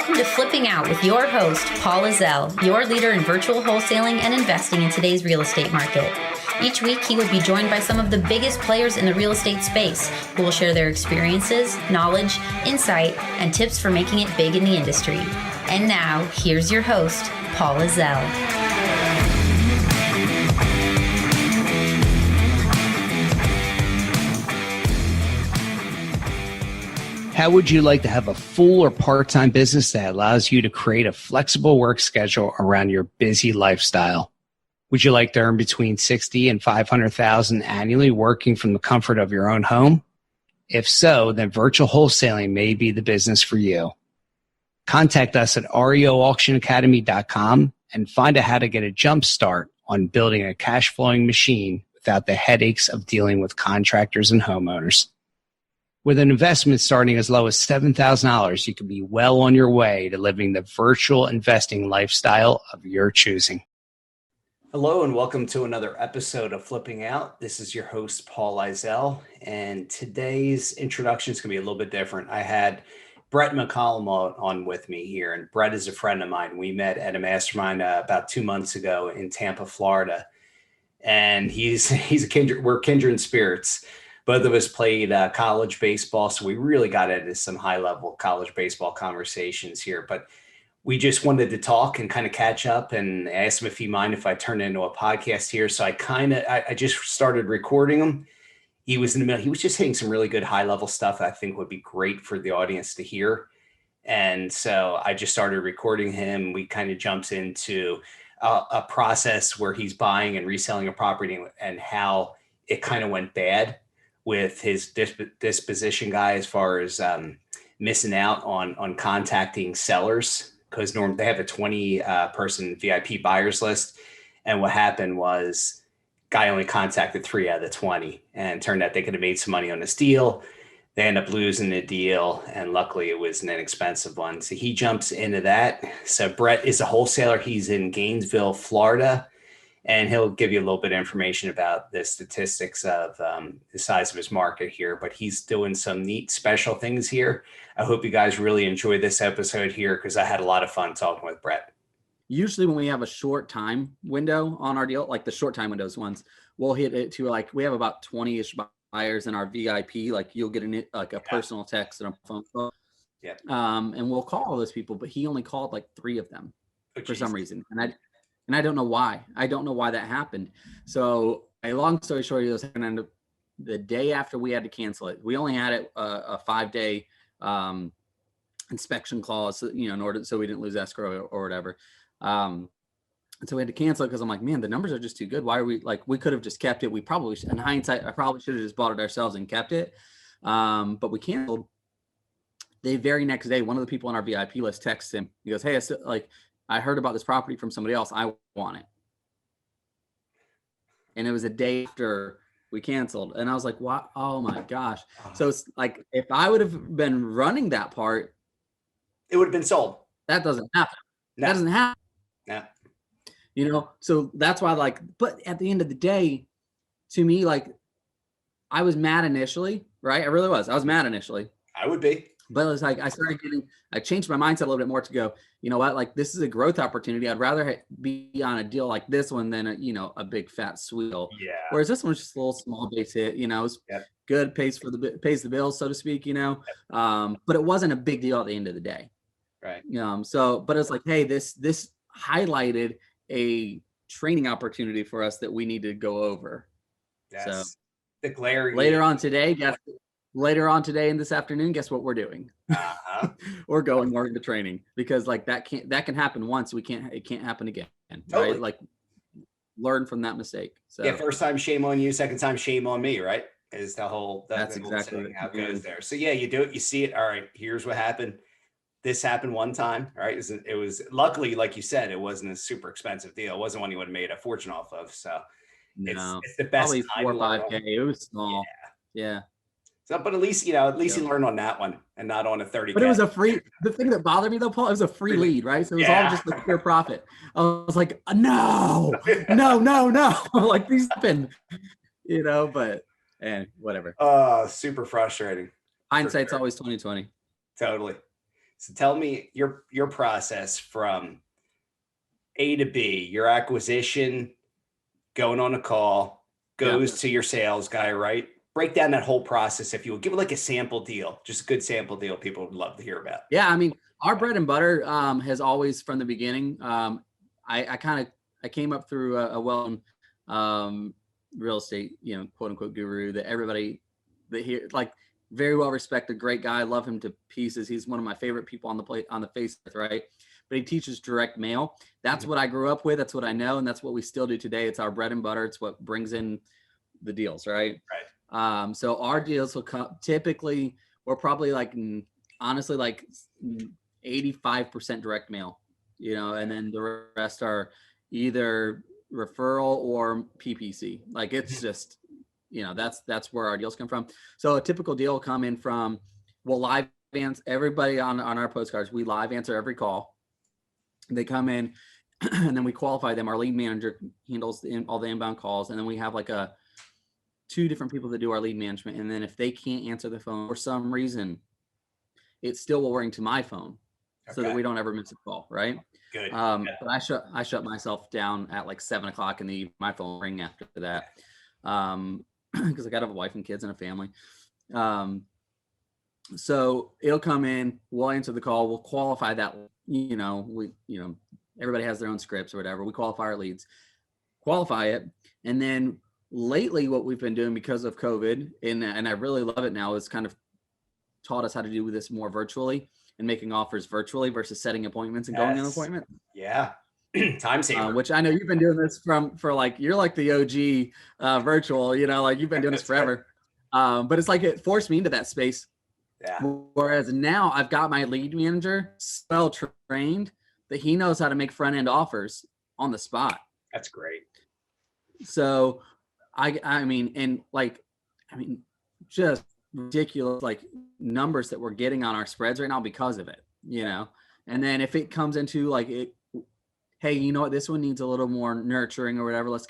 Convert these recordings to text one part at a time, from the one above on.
Welcome to Flipping Out with your host, Paul Lizell, your leader in virtual wholesaling and investing in today's real estate market. Each week, he will be joined by some of the biggest players in the real estate space who will share their experiences, knowledge, insight, and tips for making it big in the industry. And now, here's your host, Paul Lizell. How would you like to have a full or part-time business that allows you to create a flexible work schedule around your busy lifestyle? Would you like to earn between $60,000 and $500,000 annually working from the comfort of your own home? If so, then virtual wholesaling may be the business for you. Contact us at reauctionacademy.com and find out how to get a jump start on building a cash flowing machine without the headaches of dealing with contractors and homeowners. With an investment starting as low as $7,000, you can be well on your way to living the virtual investing lifestyle of your choosing. Hello and welcome to another episode of Flipping Out. This is your host, Paul Lizell, and today's introduction is going to be a little bit different. I had Brett McCollum on with me here, and Brett is a friend of mine. We met at a mastermind about 2 months ago in Tampa, Florida, and we're kindred spirits. Both of us played college baseball, so we really got into some high-level college baseball conversations here. But we just wanted to talk and kind of catch up, and asked him if he'd mind if I turned into a podcast here. So I just started recording him. He was in the middle. He was just hitting some really good high-level stuff I think would be great for the audience to hear. And so I just started recording him. We kind of jumped into a process where he's buying and reselling a property and how it kind of went bad with his disposition guy as far as missing out on contacting sellers, because they have a 20 person VIP buyers list. And what happened was guy only contacted 3 out of the 20, and turned out they could have made some money on this deal. They end up losing the deal, and luckily it was an inexpensive one. So he jumps into that. So Brett is a wholesaler. He's in Gainesville, Florida. And he'll give you a little bit of information about the statistics of the size of his market here. But he's doing some neat special things here. I hope you guys really enjoyed this episode here, because I had a lot of fun talking with Brett. Usually when we have a short time window on our deal, like the short time windows ones, we'll hit it to like, we have about 20-ish buyers in our VIP. Like you'll get a personal text and a phone call. Yeah. And we'll call all those people, but he only called like 3 of them for some reason. And I don't know why. I don't know why that happened. So a long story short, it was happening the day after we had to cancel it. We only had it a 5-day inspection clause, in order so we didn't lose escrow or whatever. And so we had to cancel it because I'm like, man, the numbers are just too good. Why are we could have just kept it. We probably, in hindsight, I probably should have just bought it ourselves and kept it. But we canceled. The very next day, one of the people on our VIP list texts him. He goes, hey, I heard about this property from somebody else. I want it. And it was a day after we canceled. And I was like, what? Oh my gosh. So it's like, if I would have been running that part, it would have been sold. That doesn't happen. No. That doesn't happen. No. So that's why but at the end of the day, to me, I was mad initially, right? I really was. I was mad initially. I would be. But it was like, I changed my mindset a little bit more to go, you know what, this is a growth opportunity. I'd rather be on a deal like this one than a big fat sweal. Yeah. Whereas this one's just a little small base hit, it's good, pays the bills, so to speak, but it wasn't a big deal at the end of the day. Right. But it's like, hey, this highlighted a training opportunity for us that we need to go over. That's so the glaring. Later on today and this afternoon, guess what we're doing? We're going more into training, because that can happen once. It can't happen again. Totally. Right? Learn from that mistake. So yeah, first time shame on you, second time shame on me, right? Is the whole that's exactly how it goes there. So yeah, you do it, you see it. All right, here's what happened. This happened one time, right? It was luckily, like you said, it wasn't a super expensive deal. It wasn't one you would have made a fortune off of. So it's the best. Probably 4 or 5K. It was small. Yeah. So, but at least you learned on that one and not on a 30K. But it was the thing that bothered me though, Paul, it was a free lead, right? So it was all just the pure profit. I was like, no, like these happen, but whatever. Super frustrating. Hindsight's always 20/20. Totally. So tell me your process from A to B, your acquisition, going on a call, goes to your sales guy, right? Break down that whole process, if you would. Give it like a sample deal, just a good sample deal people would love to hear about. Yeah, I mean, our bread and butter has always, from the beginning, I came up through a well real estate, quote unquote guru that everybody that here, like, very well respected, great guy. I love him to pieces. He's one of my favorite people on the face, right? But he teaches direct mail. That's what I grew up with. That's what I know. And that's what we still do today. It's our bread and butter. It's what brings in the deals, right? Right. So our deals will come, typically, we're probably like, honestly, like 85% direct mail, and then the rest are either referral or PPC. Like, it's just, that's where our deals come from. So a typical deal will come in from, we'll live answer everybody on our postcards. We live answer every call. They come in and then we qualify them. Our lead manager handles all the inbound calls. And then we have like two different people that do our lead management. And then if they can't answer the phone for some reason, it still will ring to my phone so that we don't ever miss a call. Right. Good. But I shut myself down at like 7 o'clock in the evening. My phone will ring after that. Because I got to have a wife and kids and a family. So it'll come in, we'll answer the call, we'll qualify that, everybody has their own scripts or whatever. We qualify our leads, qualify it. And then lately what we've been doing because of COVID, and I really love it now, is kind of taught us how to do this more virtually and making offers virtually versus setting appointments and going to an appointment. Yeah. Time saver. Which I know you've been doing this for like, you're like the OG virtual, like you've been doing this forever. But it's like, it forced me into that space. Yeah. Whereas now I've got my lead manager well trained that he knows how to make front end offers on the spot. That's great. So just ridiculous like numbers that we're getting on our spreads right now because of it, and then if it comes into like it, hey, you know what, this one needs a little more nurturing or whatever, let's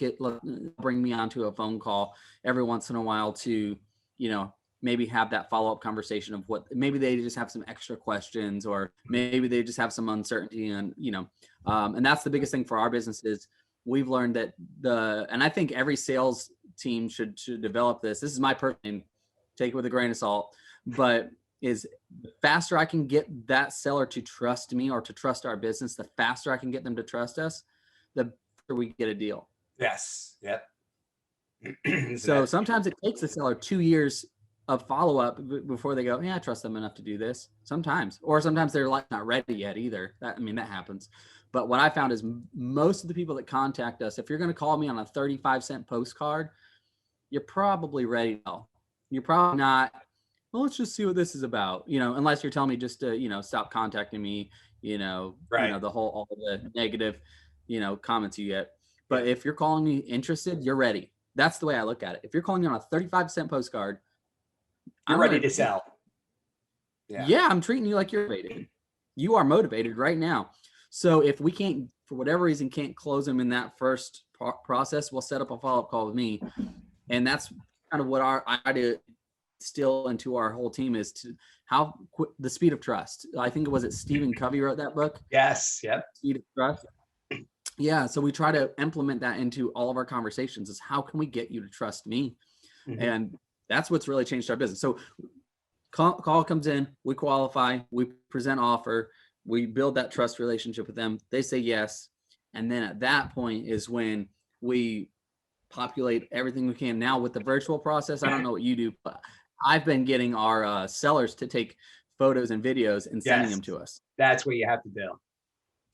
bring me onto a phone call every once in a while to, maybe have that follow-up conversation of what, maybe they just have some extra questions, or maybe they just have some uncertainty. And, and that's the biggest thing for our business is we've learned that and I think every sales team should develop this. This is my personal, take it with a grain of salt, but is the faster I can get that seller to trust me or to trust our business, the faster I can get them to trust us, the better we get a deal. Yes. Yep. So sometimes it takes the seller 2 years of follow-up before they go, yeah, I trust them enough to do this. Sometimes they're like not ready yet either. That happens. But what I found is most of the people that contact us, if you're going to call me on a 35-cent postcard, you're probably ready now. You're probably not, well, let's just see what this is about, unless you're telling me just to, stop contacting me, right. all the negative, comments you get. But if you're calling me interested, you're ready. That's the way I look at it. If you're calling me on a 35-cent postcard, you're ready to sell. Yeah, I'm treating you like you're motivated. You are motivated right now. So if we can't, for whatever reason, can't close them in that first process, we'll set up a follow-up call with me. And that's kind of what our idea still into our whole team is to the speed of trust. I think Stephen Covey wrote that book. Yes. Yep. Speed of trust. Yeah. So we try to implement that into all of our conversations is how can we get you to trust me? Mm-hmm. And that's what's really changed our business. So call comes in, we qualify, we present offer, we build that trust relationship with them. They say yes. And then at that point is when we populate everything we can. Now with the virtual process, I don't know what you do, but I've been getting our sellers to take photos and videos and sending them to us. That's what you have to do.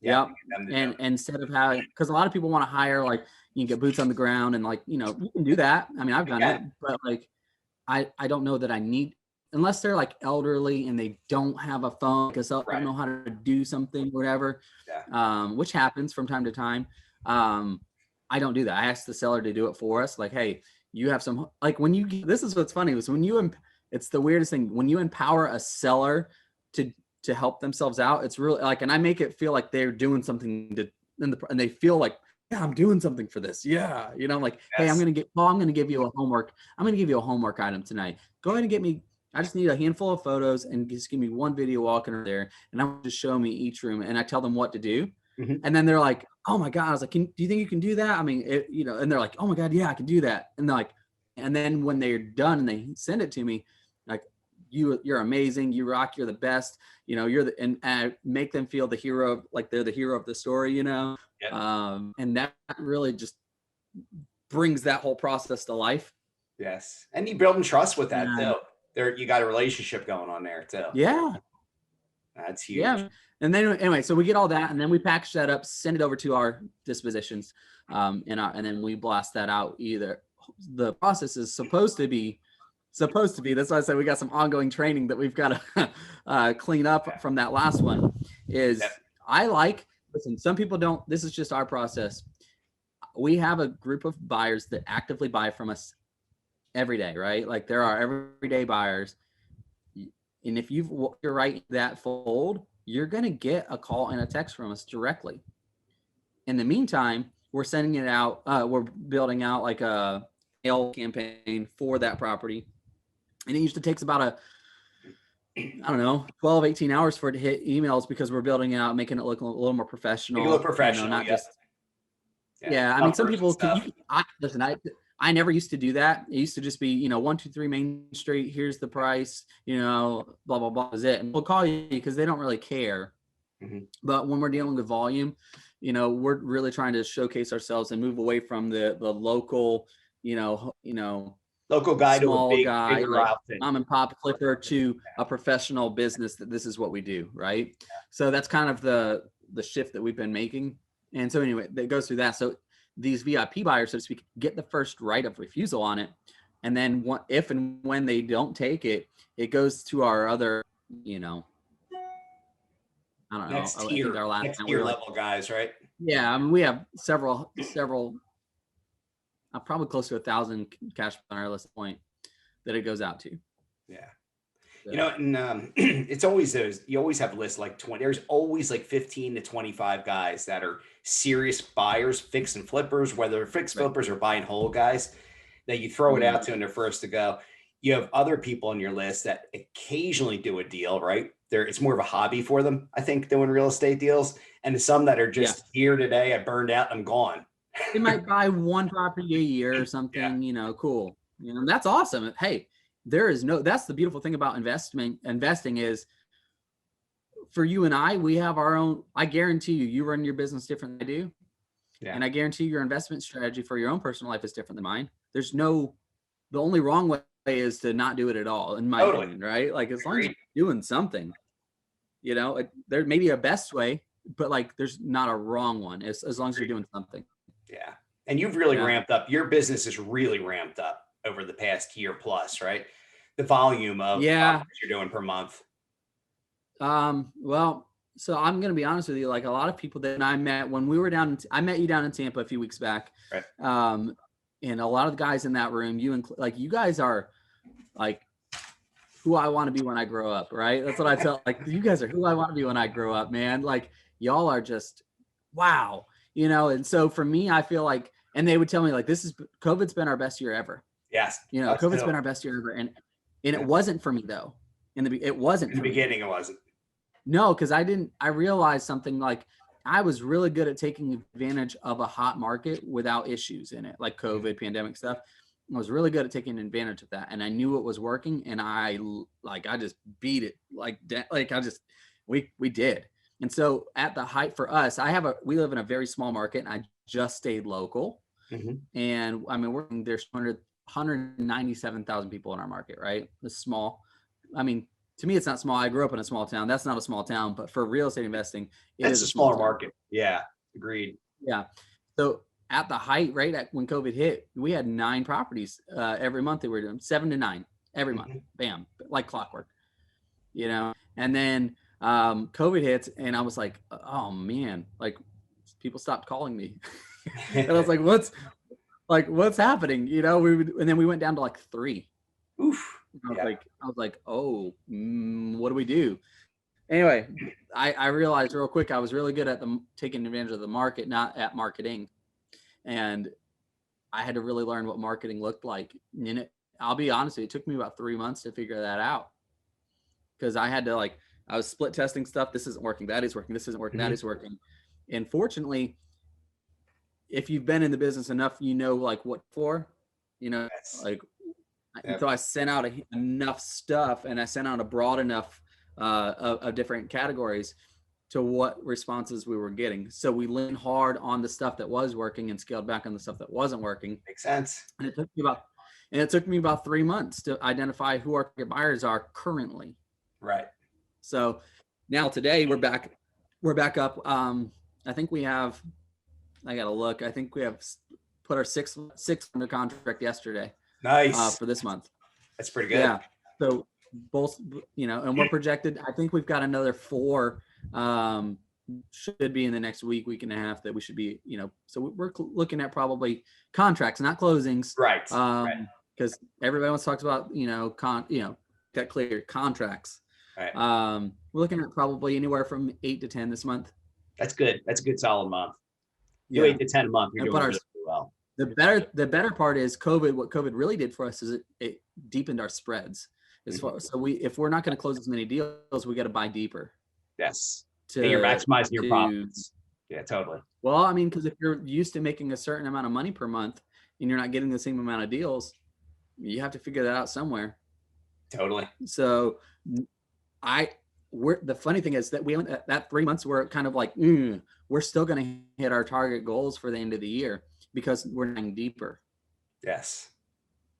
Yep. And instead of having, because a lot of people want to hire, like, you can get boots on the ground and like, you can do that. I mean, I've done it, but like, I don't know that I need, unless they're like elderly and they don't have a phone because they don't know how to do something, whatever, which happens from time to time. I don't do that. I ask the seller to do it for us. Like, hey, you have some, like this is what's funny is it's the weirdest thing. When you empower a seller to help themselves out, it's really like, and I make it feel like they're doing something and they feel like, yeah, I'm doing something for this. Yeah. Like, hey, I'm going to give you a homework. I'm going to give you a homework item tonight. Go ahead and get me I just need a handful of photos and just give me one video walking over there, and I want to show me each room, and I tell them what to do. And then they're like, oh my God. I was like, do you think you can do that? I mean, and they're like, oh my God, yeah, I can do that. And they're like, and then when they're done and they send it to me, like, you're amazing. You rock. You're the best. You're and I make them feel the hero, like they're the hero of the story, Yep. And that really just brings that whole process to life. Yes. And you build trust with that too. You got a relationship going on there too. Yeah. That's huge. Yeah. And then anyway, so we get all that, and then we package that up, send it over to our dispositions, and then we blast that out. Either the process is supposed to be. That's why I said we got some ongoing training that we've got to clean up from that last one. Listen, some people don't. This is just our process. We have a group of buyers that actively buy from us every day, right? Like, there are everyday buyers. And if you're right that fold, you're going to get a call and a text from us directly. In the meantime, we're sending it out. We're building out like a mail campaign for that property. And it usually takes about 12, 18 hours for it to hit emails, because we're building it out, making it look a little more professional. Make it look professional, not just. Yeah. I mean, some people I never used to do that. It used to just be, 123 Main Street. Here's the price, blah, blah, blah is it. And we'll call you because they don't really care. But when we're dealing with volume, we're really trying to showcase ourselves and move away from the local, local guy small to a guy, bigger like outfit. mom and pop clipper, to a professional business that this is what we do. Right. So that's kind of the shift that we've been making. And so anyway, that goes through that. So these VIP buyers, so to speak, get the first right of refusal on it. And then if and when they don't take it, it goes to our other, I don't know. Next I tier, think our last next tier level guys, right? Yeah. I mean, we have several, probably close to 1,000 cash on our list point that it goes out to. Yeah. So. And it's always you always have lists like 20, there's always like 15 to 25 guys that are serious buyers, fix and flippers, whether fix flippers or buy and hold guys that you throw it out to and they're first to go. You have other people on your list that occasionally do a deal, right? It's more of a hobby for them, I think, doing real estate deals. And some that are just here today, I burned out, I'm gone. They might buy one property a year or something, cool. That's awesome. Hey, that's the beautiful thing about investing is, for you and I, we have our own. I guarantee you run your business different than I do. Yeah. And I guarantee your investment strategy for your own personal life is different than mine. The only wrong way is to not do it at all, in my opinion, right? Like, as long as you're doing something, there may be a best way, but like, there's not a wrong one as long as you're doing something. Yeah. And you've really ramped up. Your business is really ramped up over the past year plus, right? The volume of you're doing per month. Well, so I'm going to be honest with you. Like, a lot of people that I met when we were I met you down in Tampa a few weeks back. Right. And a lot of the guys in that room, you guys are like who I want to be when I grow up. Right. That's what I tell, like, you guys are who I want to be when I grow up, man. Like, y'all are just, wow. And so for me, I feel like, and they would tell me, like, COVID's been our best year ever. Yes. COVID's been our best year ever. And it wasn't for me though. It wasn't in the beginning. It wasn't. No, because I realized something, like, I was really good at taking advantage of a hot market without issues in it, like COVID, pandemic stuff. I was really good at taking advantage of that. And I knew it was working, and I just beat it. We did. And so at the height for us, we live in a very small market, and I just stayed local. And I mean, there's 197,000 people in our market, right? It's small. I mean, to me, it's not small. I grew up in a small town. That's not a small town, but for real estate investing, it's a smaller market. Yeah. Agreed. Yeah. So at the height, right, when COVID hit, we had 9 properties every month that we were doing, 7 to 9 every month. Bam, like clockwork, and then COVID hits, and I was like, oh man, like, people stopped calling me. And I was like, what's happening? And then we went down to like 3. Oof. I was like, oh, what do we do? Anyway, I realized real quick, I was really good at taking advantage of the market, not at marketing. And I had to really learn what marketing looked like. And I'll be honest with you, it took me about 3 months to figure that out. Because I had to I was split testing stuff. This isn't working. That is working. This isn't working. That is working. And fortunately, if you've been in the business enough, what for, Yes. so I sent out enough stuff, and I sent out a broad enough of different categories to what responses we were getting. So we leaned hard on the stuff that was working and scaled back on the stuff that wasn't working. Makes sense. And it took me about 3 months to identify who our target buyers are currently. Right. So now today we're back up. I think we have, I got to look. I think we have put our six under contract yesterday. Nice. For this month. That's pretty good. Yeah. So both, and we're projected, I think we've got another 4, should be in the next week and a half that we should be, so we're looking at probably contracts, not closings. Right. Because everybody else talks about, got clear contracts. Right. We're looking at probably anywhere from 8 to 10 this month. That's good. That's a good solid month. You 8 to 10 a month. You're doing really well. The better part is what COVID really did for us is it deepened our spreads. As far, so if we're not going to close as many deals, we got to buy deeper. Yes. You're maximizing your profits. Yeah, totally. Well, I mean, because if you're used to making a certain amount of money per month and you're not getting the same amount of deals, you have to figure that out somewhere. Totally. So the funny thing is that we went that 3 months were kind of like, we're still going to hit our target goals for the end of the year because we're going deeper. Yes.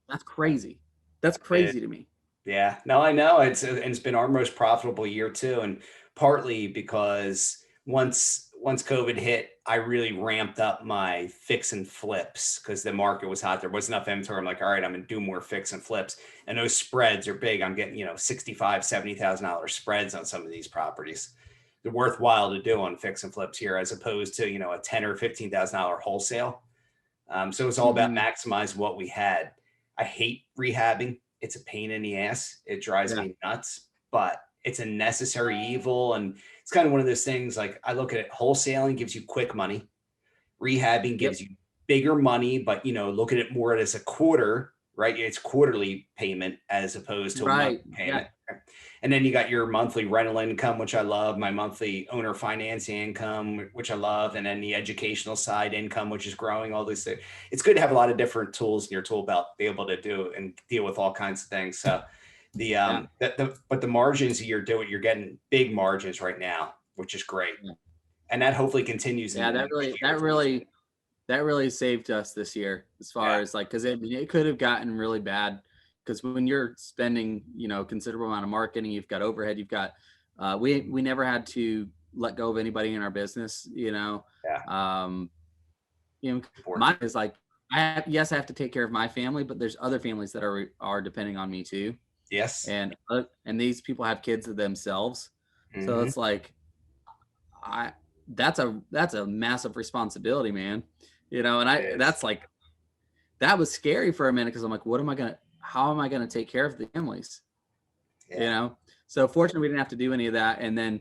That's crazy. That's crazy to me. Yeah, no, I know it's been our most profitable year too. And partly because once COVID hit, I really ramped up my fix and flips because the market was hot. There wasn't enough inventory. I'm like, all right, I'm going to do more fix and flips. And those spreads are big. I'm getting, $65,000, $70,000 spreads on some of these properties. They're worthwhile to do on fix and flips here as opposed to, a $10,000 or $15,000 wholesale. So it's all about maximizing what we had. I hate rehabbing. It's a pain in the ass. It drives me nuts, but it's a necessary evil. And it's kind of one of those things, like I look at it, wholesaling gives you quick money. Rehabbing gives you bigger money, but look at it more as a quarter, right? It's quarterly payment as opposed to a monthly payment. Yeah. And then you got your monthly rental income, which I love, my monthly owner financing income, which I love, and then the educational side income, which is growing, all these things. It's good to have a lot of different tools in your tool belt, be able to do and deal with all kinds of things. So but the margins you're getting big margins right now, which is great. Yeah. And that hopefully continues. Yeah, that really saved us this year as far as because it could have gotten really bad. Because when you're spending, considerable amount of marketing, you've got overhead, you've got, we never had to let go of anybody in our business, mine is like, I have to take care of my family, but there's other families that are depending on me too. Yes. And these people have kids themselves. Mm-hmm. So it's like, that's a massive responsibility, man. That was scary for a minute. Cause I'm like, how am I going to take care of the families? Yeah. So fortunately we didn't have to do any of that. And then,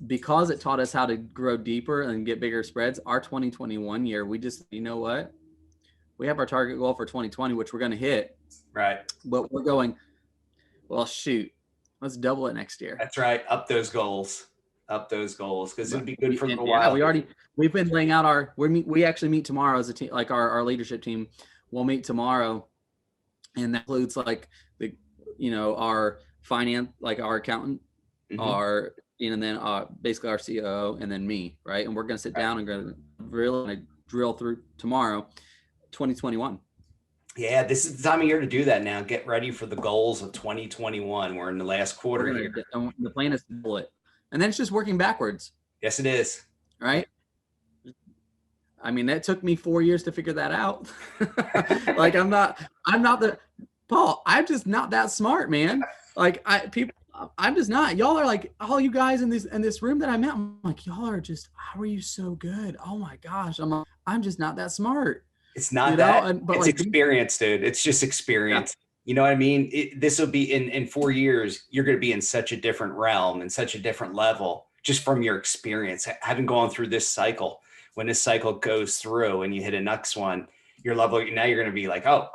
because it taught us how to grow deeper and get bigger spreads, our 2021 year, we just, we have our target goal for 2020, which we're going to hit. Right. But we're going, well, shoot, let's double it next year. That's right. Up those goals. Cause it'd be good for a while. We've been laying out we actually meet tomorrow as a team, like our leadership team will meet tomorrow. And that includes our finance, like our accountant, our, and then basically our COO and then me. Right. And we're going to sit down and go really drill through tomorrow, 2021. Yeah. This is the time of year to do that now. Get ready for the goals of 2021. We're in the last quarter here. The plan is to pull it. And then it's just working backwards. Yes, it is. Right. I mean, that took me 4 years to figure that out. Like I'm just not that smart, man. Like I'm just not. Y'all are like, all you guys in this room that I met, I'm like, y'all are just, how are you so good? Oh my gosh. I'm just not that smart. It's not that, but it's experience, dude. It's just experience. Yeah. You know what I mean? This will be in 4 years, you're going to be in such a different realm and such a different level just from your experience, having gone through this cycle. When this cycle goes through and you hit a next one, your level. Now you're going to be like, oh,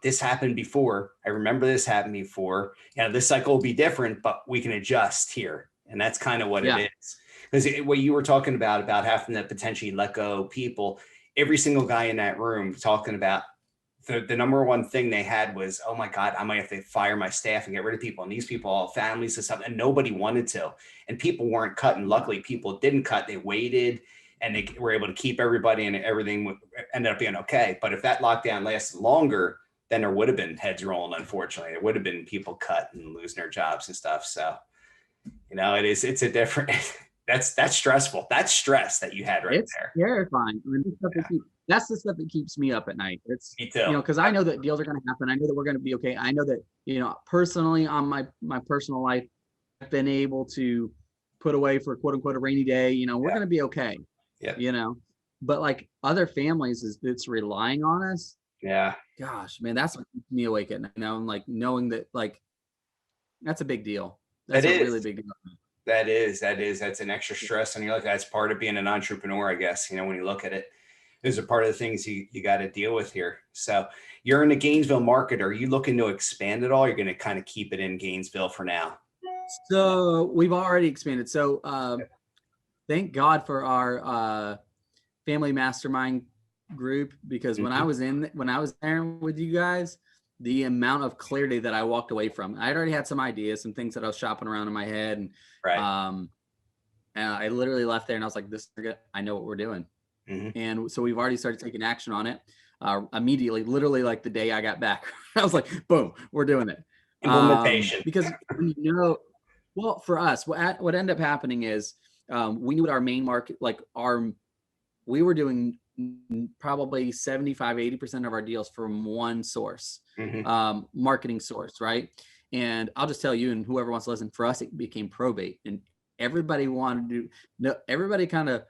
this happened before. I remember this happened before. This cycle will be different, but we can adjust here. And that's kind of what it is. Because what you were talking about having to potentially let go people, every single guy in that room talking about the number one thing they had was, oh my God, I might have to fire my staff and get rid of people. And these people, all families and stuff, and nobody wanted to. And people weren't cutting. Luckily, people didn't cut. They waited and they were able to keep everybody, and everything ended up being okay. But if that lockdown lasted longer, then there would have been heads rolling, unfortunately. There would have been people cut and losing their jobs and stuff. So, it's a different, that's stressful. That's stress that you had there. It's terrifying. I mean, that's the stuff that keeps me up at night. It's, me too. Because I know that deals are going to happen. I know that we're going to be okay. I know that, personally on my personal life, I've been able to put away for quote unquote a rainy day. We're going to be okay. Yeah. But like other families it's relying on us. Yeah. Gosh, man, that's what keeps me awake at night. And like knowing that, like, that's a big deal. That's a really big deal. That's an extra stress. And that's part of being an entrepreneur, I guess, when you look at it. Those are part of the things you got to deal with here. So you're in the Gainesville market. Are you looking to expand at all? You're going to kind of keep it in Gainesville for now? So we've already expanded. So thank God for our family mastermind group, because when I was there with you guys, the amount of clarity that I walked away from, I'd already had some ideas, some things that I was shopping around in my head. And, and I literally left there and I was like, I know what we're doing. Mm-hmm. And so we've already started taking action on it immediately, literally like the day I got back. I was like, boom, we're doing it. Implementation. Because, well, for us, what ended up happening is we knew what our main market, we were doing probably 75-80% of our deals from one source, marketing source, right? And I'll just tell you, and whoever wants to listen, for us, it became probate. And everybody everybody kind of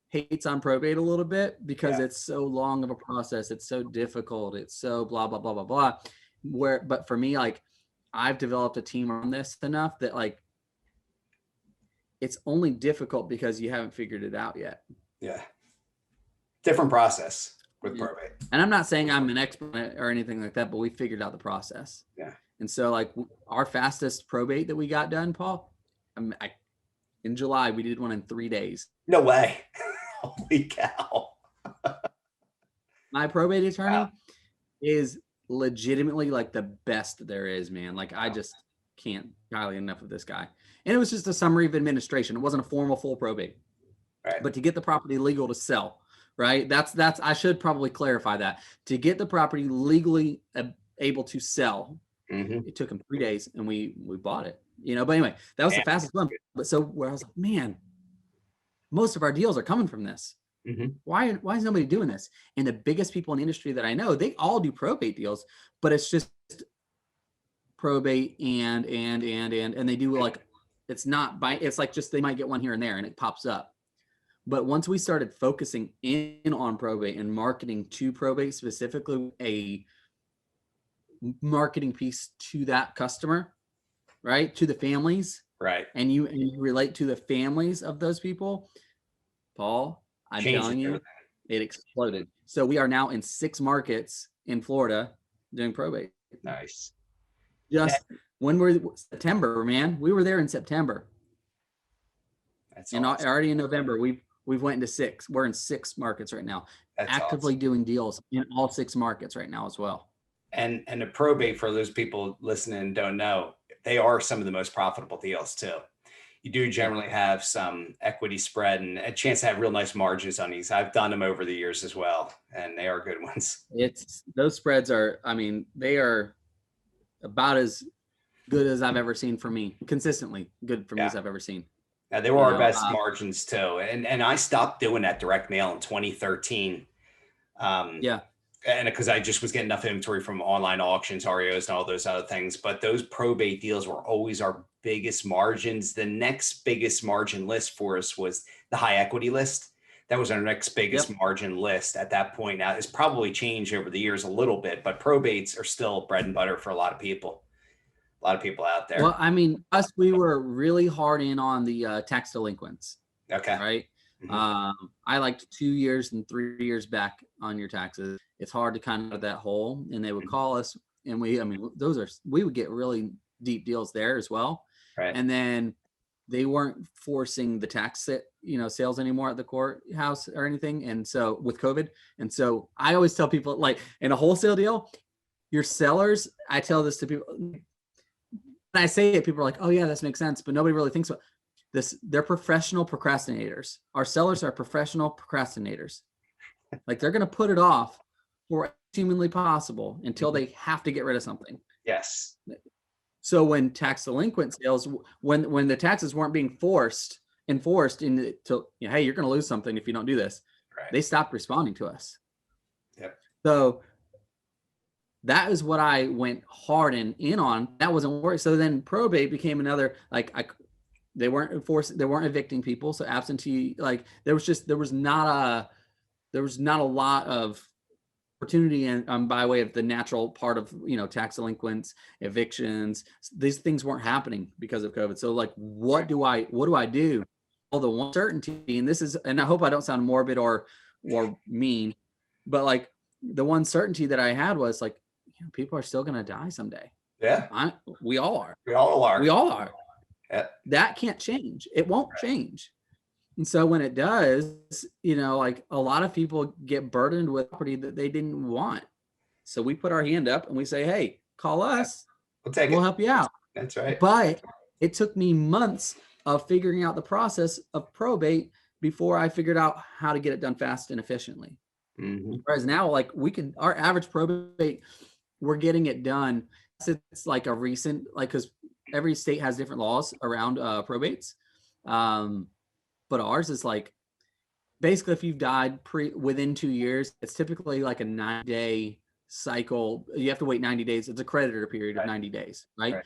hates on probate a little bit because it's so long of a process. It's so difficult. It's so blah, blah, blah, blah, blah. But for me, like, I've developed a team on this enough that like, it's only difficult because you haven't figured it out yet. Yeah. Different process with probate. And I'm not saying I'm an expert or anything like that, but we figured out the process. Yeah. And so like our fastest probate that we got done, Paul, in July, we did one in 3 days. No way. Holy cow. My probate attorney is legitimately like the best there is, man. Like I just can't highly enough of this guy. And it was just a summary of administration. It wasn't a formal full probate, but to get the property legal to sell, right? That's, I should probably clarify that. To get the property legally able to sell, it took him 3 days and we bought it, but anyway, that was the fastest one. But so where I was like, man, most of our deals are coming from this. Why is nobody doing this? And the biggest people in the industry that I know, they all do probate deals, but it's just probate and they do like, it's like just, they might get one here and there and it pops up. But once we started focusing in on probate and marketing to probate, specifically a marketing piece to that customer, right? To the families. Right. And you relate to the families of those people, Paul, I'm telling you, it exploded. So we are now in 6 markets in Florida doing probate. Nice. When we're September, man, we were there in September. That's and awesome. Already in November, we've went into 6. We're in 6 markets right now. That's actively awesome. Doing deals in all 6 markets right now as well. And the probate, for those people listening and don't know, they are some of the most profitable deals too. You do generally have some equity spread and a chance to have real nice margins on these. I've done them over the years as well, and they are good ones. Those spreads are, they are about as good as I've ever seen for me, consistently good for me as I've ever seen. Yeah, they were our best margins too. And I stopped doing that direct mail in 2013. And because I just was getting enough inventory from online auctions, REOs, and all those other things. But those probate deals were always our biggest margins. The next biggest margin list for us was the high equity list. That was our next biggest margin list at that point. Now, it's probably changed over the years a little bit, but probates are still bread and butter for a lot of people. A lot of people out there. Well, we were really hard in on the tax delinquents. Okay. Right. I liked 2 years and 3 years back on your taxes. It's hard to kind of get that hole, and they would call us, and we would get really deep deals there as well. Right. And then they weren't forcing the tax sales anymore at the courthouse or anything. And so with COVID, and so I always tell people, like, in a wholesale deal, your sellers, I tell this to people, when I say it, people are like, oh yeah, this makes sense, but nobody really thinks about this. They're professional procrastinators. Our sellers are professional procrastinators. Like, they're going to put it off for humanly possible until they have to get rid of something. Yes. So when tax delinquent sales, when the taxes weren't being enforced into, hey, you're going to lose something if you don't do this, right, they stopped responding to us. Yep. So that is what I went hard in on. That wasn't working. So then probate became another, they weren't evicting people. So absentee, there was not a lot of opportunity and by way of the natural part of, tax delinquents, evictions. These things weren't happening because of COVID. So what do I do? Well, the one certainty, and I hope I don't sound morbid or mean, but the one certainty that I had was people are still going to die someday. Yeah. We all are. We all are. Yeah. That can't change. It won't change. And so when it does, a lot of people get burdened with property that they didn't want. So we put our hand up and we say, hey, call us. We'll help you out. That's right. But it took me months of figuring out the process of probate before I figured out how to get it done fast and efficiently. Mm-hmm. Whereas now, our average probate, we're getting it done. It's a recent, because every state has different laws around probates. But ours is basically if you've died within 2 years, it's typically a 9-day cycle. You have to wait 90 days. It's a creditor period of 90 days, right?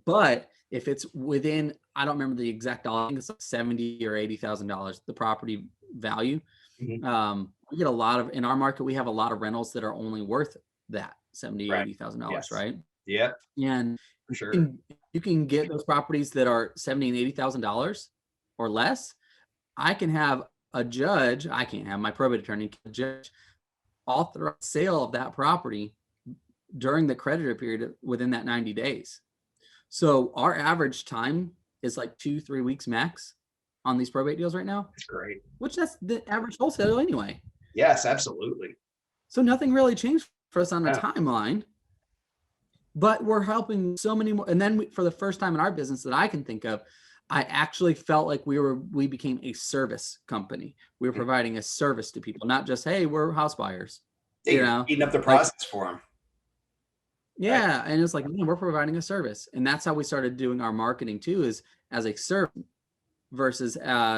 But if it's within, I don't remember the exact dollar, I think it's $70,000 or $80,000, the property value. Mm-hmm. We get a lot of, in our market, we have a lot of rentals that are only worth that $70,000, $80,000, yes, right? Yeah. And for sure, you can get those properties that are $70,000 and $80,000 or less. I can have a judge, I can't have my probate attorney, judge authorize sale of that property during the creditor period within that 90 days. So our average time is 2-3 weeks max on these probate deals right now. That's great. Which that's the average wholesale anyway. Yes, absolutely. So nothing really changed for us on the timeline, but we're helping so many more. And then for the first time in our business that I can think of, I actually felt like we became a service company. We were providing a service to people, not just, hey, we're house buyers. Speeding up the process for them. Yeah. Right. And it's man, we're providing a service. And that's how we started doing our marketing too, is as a service versus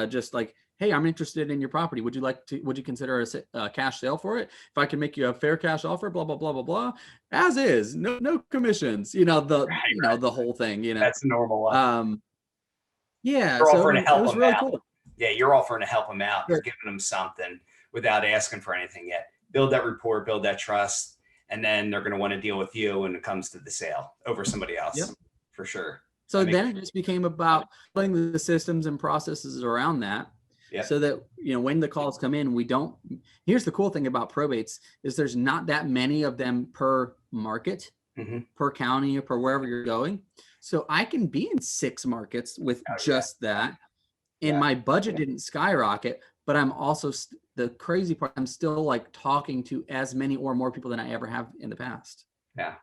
just hey, I'm interested in your property. Would you consider a cash sale for it? If I can make you a fair cash offer, blah, blah, blah, blah, blah, as is, no commissions, the whole thing, That's the normal one. Yeah, you're offering to help it was them really out. Cool. Yeah, you're offering to help them out. Sure. You're giving them something without asking for anything yet. Build that rapport, build that trust, and then they're going to want to deal with you when it comes to the sale over somebody else. Yep. For sure. So then it just became about putting the systems and processes around that. Yep. So that, when the calls come in, here's the cool thing about probates is there's not that many of them per market, per county, or per wherever you're going. So I can be in 6 markets with just that. And my budget didn't skyrocket, but I'm also, the crazy part, I'm still talking to as many or more people than I ever have in the past. Yeah.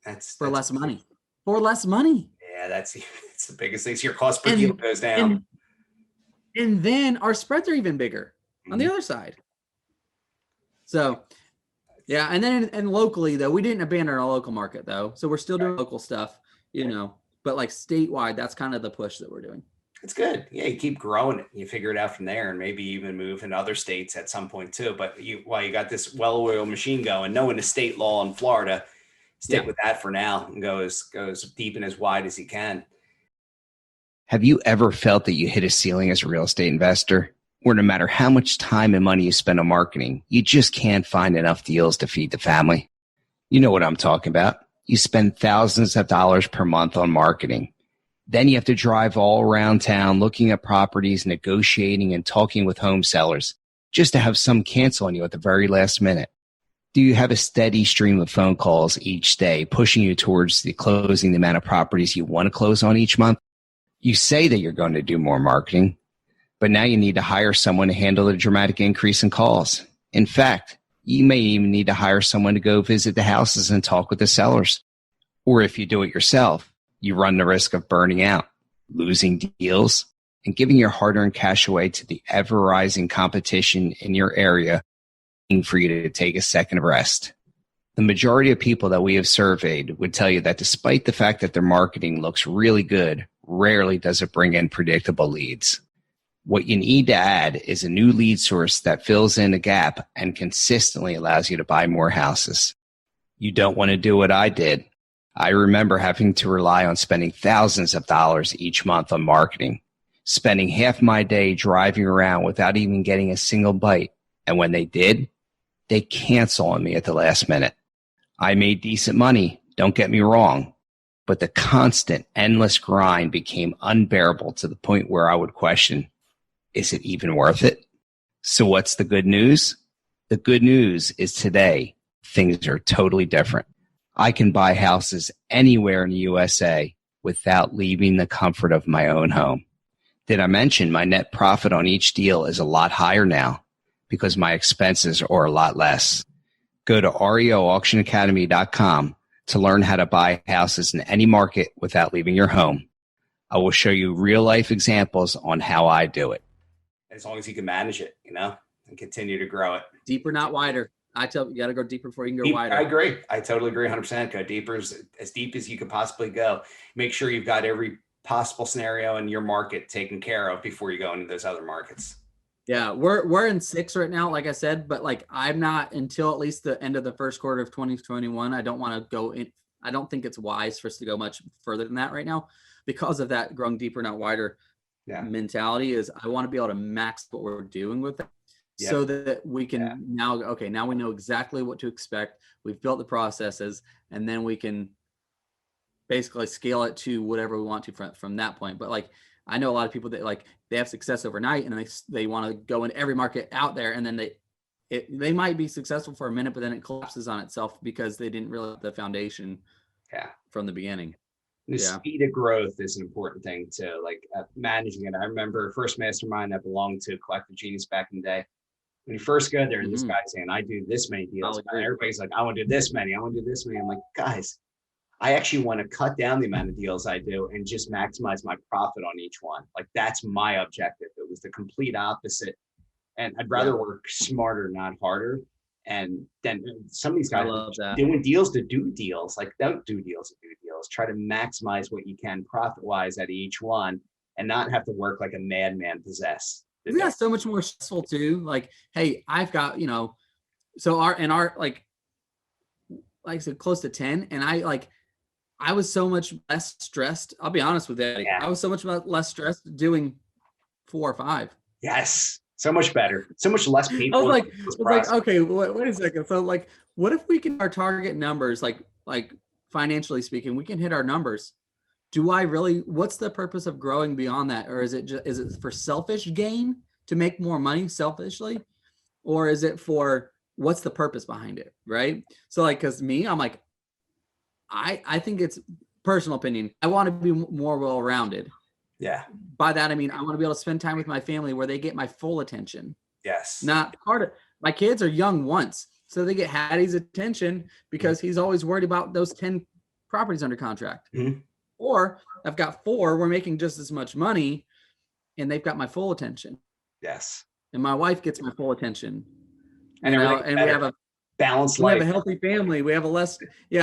That's less money. For less money. Yeah, that's the biggest thing. So your cost per deal goes down. And then our spreads are even bigger on the other side. So, yeah. And then and locally, though, we didn't abandon our local market, though. So we're still doing local stuff, but statewide, that's kind of the push that we're doing. It's good. Yeah, you keep growing it. You figure it out from there and maybe even move in other states at some point too. But you got this well-oiled machine going, knowing the state law in Florida, stick with that for now and go as deep and as wide as you can. Have you ever felt that you hit a ceiling as a real estate investor, where no matter how much time and money you spend on marketing, you just can't find enough deals to feed the family? You know what I'm talking about. You spend thousands of dollars per month on marketing, Then you have to drive all around town looking at properties, negotiating and talking with home sellers just to have some cancel on you at the very last minute. Do you have a steady stream of phone calls each day pushing you towards closing the amount of properties you want to close on each month? You say that you're going to do more marketing, but now you need to hire someone to handle the dramatic increase in calls. In fact, you may even need to hire someone to go visit the houses and talk with the sellers. Or if you do it yourself, you run the risk of burning out, losing deals, and giving your hard-earned cash away to the ever-rising competition in your area for you to take a second of rest. The majority of people that we have surveyed would tell you that despite the fact that their marketing looks really good, rarely does it bring in predictable leads. What you need to add is a new lead source that fills in a gap and consistently allows you to buy more houses. You don't want to do what I did. I remember having to rely on spending thousands of dollars each month on marketing, spending half my day driving around without even getting a single bite. And when they did, they cancel on me at the last minute. I made decent money, don't get me wrong, but the constant, endless grind became unbearable to the point where I would question, is it even worth it? So what's the good news? The good news is today, things are totally different. I can buy houses anywhere in the USA without leaving the comfort of my own home. Did I mention my net profit on each deal is a lot higher now because my expenses are a lot less? Go to reoauctionacademy.com to learn how to buy houses in any market without leaving your home. I will show you real life examples on how I do it. As long as you can manage it, and continue to grow it. Deeper, not wider. I tell you got to go deeper before you can go wider. I agree. I totally agree 100%. Go deeper, as deep as you could possibly go. Make sure you've got every possible scenario in your market taken care of before you go into those other markets. Yeah, we're in 6 right now, like I said, but like I'm not until at least the end of the first quarter of 2021. I don't want to go in. I don't think it's wise for us to go much further than that right now because of that growing deeper, not wider mentality. Is I want to be able to max what we're doing with it. Yep. So that we can now we know exactly what to expect. We've built the processes, and then we can basically scale it to whatever we want to from that point. But like, I know a lot of people that they have success overnight and they want to go in every market out there, and then they might be successful for a minute, but then it collapses on itself because they didn't really have the foundation from the beginning. The speed of growth is an important thing to managing it. I remember first mastermind I belonged to, Collective Genius, back in the day. When you first go there, this guy's saying, I do this many deals. Everybody's like, I want to do this many. I want to do this many. I'm like, guys, I actually want to cut down the amount of deals I do and just maximize my profit on each one. Like, that's my objective. It was the complete opposite. And I'd rather work smarter, not harder. And then some of these guys doing deals to do deals. Like, don't do deals to do deals. Try to maximize what you can profit-wise at each one and not have to work like a madman possessed. Yeah, so much more stressful too. Like, hey, I've got, so our like I said, close to 10. And I was so much less stressed. I'll be honest with you. I was so much less stressed doing 4 or 5. Yes. So much better. So much less people. I was like, okay, wait a second. So what if we can, our target numbers, like financially speaking, we can hit our numbers. Do I really, what's the purpose of growing beyond that? Or is it for selfish gain to make more money selfishly? Or is it for, what's the purpose behind it? Right. So cause me, I'm like, I think it's personal opinion. I want to be more well-rounded. Yeah. By that, I mean, I want to be able to spend time with my family where they get my full attention. Yes. Not part of, my kids are young once. So they get Hattie's attention because he's always worried about those 10 properties under contract. Mm-hmm. Or I've got 4, we're making just as much money and they've got my full attention. Yes. And my wife gets my full attention. And we have a balanced life. We have a healthy family. We have a less,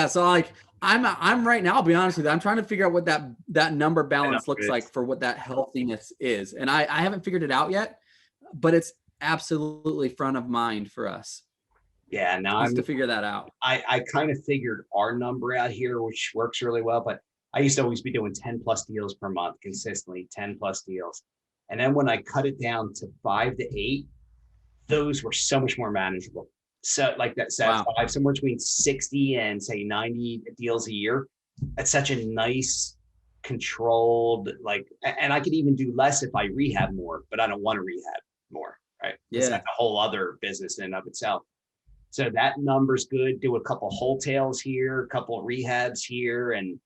so I'm right now, I'll be honest with you, I'm trying to figure out what that number balance looks like for what that healthiness is. And I haven't figured it out yet, but it's absolutely front of mind for us. Yeah. Now I'm to figure that out. I kind of figured our number out here, which works really well, but I used to always be doing 10 plus deals per month consistently, 10 plus deals. And then when I cut it down to 5 to 8, those were so much more manageable. So like that set 5, somewhere between 60 and say 90 deals a year. That's such a nice controlled, like, and I could even do less if I rehab more, but I don't want to rehab more, right? Because that's a whole other business in and of itself. So that number's good. Do a couple wholesales here, a couple of rehabs here. And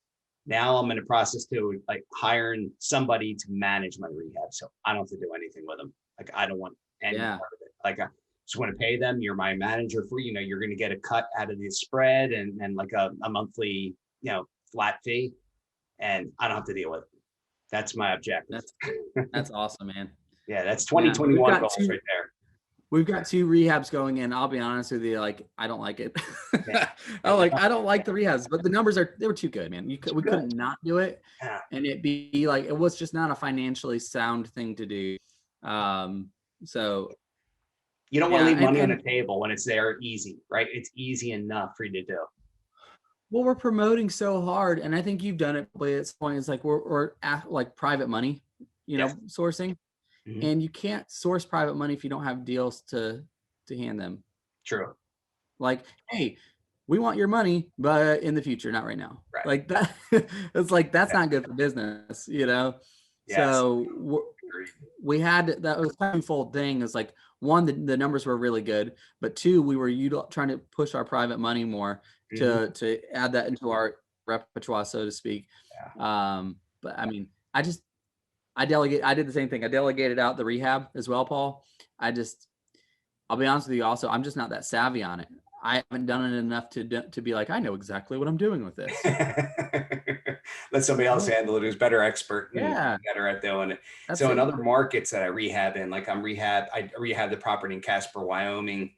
now I'm in the process to like hiring somebody to manage my rehab. So I don't have to do anything with them. Like, I don't want any part of it. Like, I just want to pay them. You're my manager for, you're going to get a cut out of the spread and like a monthly, flat fee. And I don't have to deal with it. That's my objective. That's awesome, man. Yeah, that's 2021 goals right there. We've got 2 rehabs going in. I'll be honest with you, like, I don't like it. I don't like the rehabs, but the numbers they were too good, man. We couldn't not do it. Yeah. And it'd be like, it was just not a financially sound thing to do. So you don't want to leave money on the table when it's there easy, right? It's easy enough for you to do. Well, we're promoting so hard, and I think you've done it. But at this point, it's like we're at like private money, sourcing. Mm-hmm. And you can't source private money if you don't have deals to hand them. True. Like, hey, we want your money, but in the future, not right now. Right. Like that. It's like, that's not good for business, Yes. So we had, that was a twofold thing. It's like, one, the numbers were really good, but 2, we were trying to push our private money more to add that into our repertoire, so to speak. Yeah. But I mean, I did the same thing. I delegated out the rehab as well, Paul. I'll be honest with you also, I'm just not that savvy on it. I haven't done it enough to be like, I know exactly what I'm doing with this. Let somebody else handle it who's better expert and better at doing it. So in other markets that I rehab in, like I rehab the property in Casper, Wyoming.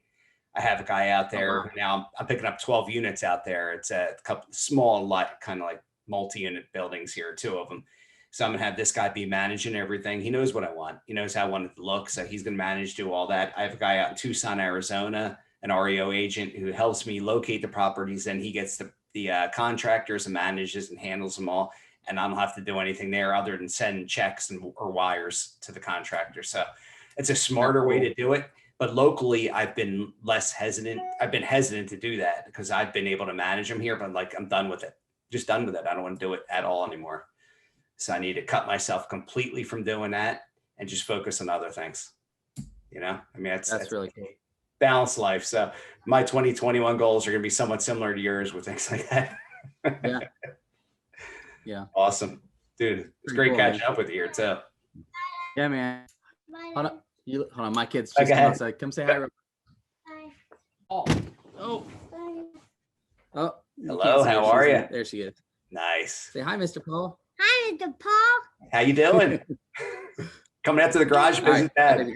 I have a guy out there now. I'm picking up 12 units out there. It's a couple small, kind of like multi-unit buildings here, 2 of them. So I'm going to have this guy be managing everything. He knows what I want. He knows how I want it to look. So he's going to manage, do all that. I have a guy out in Tucson, Arizona, an REO agent who helps me locate the properties. And he gets the contractors and manages and handles them all. And I don't have to do anything there other than send checks or wires to the contractor. So it's a smarter way to do it. But locally, I've been less hesitant. I've been hesitant to do that because I've been able to manage them here, but like, I'm done with it. Just done with it. I don't want to do it at all anymore. So I need to cut myself completely from doing that and just focus on other things. I mean, that's really cool. Balanced life. So my 2021 goals are going to be somewhat similar to yours with things like that. Yeah. Awesome. Dude, it's great catching up with you here too. Yeah, man. Hold on. My kids just come outside. Come say hi. Oh. Hello. How are you? There she is. Nice. Say hi, Mr. Paul. Hi, Mr. Paul. How you doing? Coming out to the garage visit, Dad.